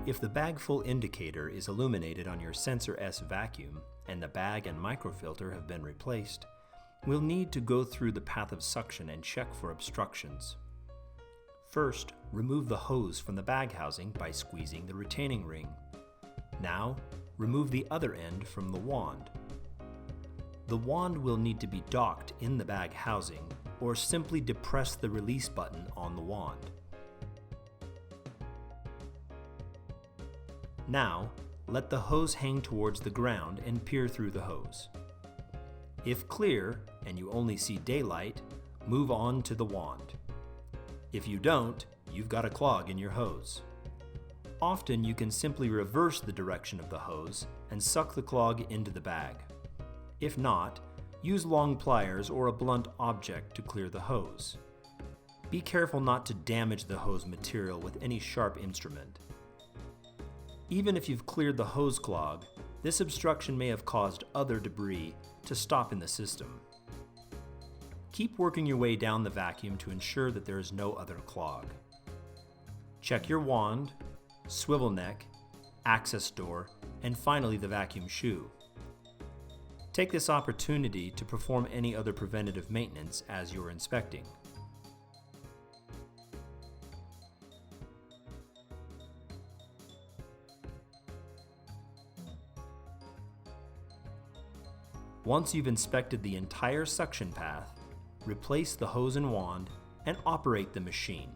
If the bag full indicator is illuminated on your Sensor S vacuum and the bag and microfilter have been replaced, we'll need to go through the path of suction and check for obstructions. First, remove the hose from the bag housing by squeezing the retaining ring. Now, remove the other end from the wand. The wand will need to be docked in the bag housing or simply depress the release button on the wand. Now, let the hose hang towards the ground and peer through the hose. If clear and you only see daylight, move on to the wand. If you don't, you've got a clog in your hose. Often you can simply reverse the direction of the hose and suck the clog into the bag. If not, use long pliers or a blunt object to clear the hose. Be careful not to damage the hose material with any sharp instrument. Even if you've cleared the hose clog, this obstruction may have caused other debris to stop in the system. Keep working your way down the vacuum to ensure that there is no other clog. Check your wand, swivel neck, access door, and finally the vacuum shoe. Take this opportunity to perform any other preventative maintenance as you're inspecting. Once you've inspected the entire suction path, replace the hose and wand and operate the machine.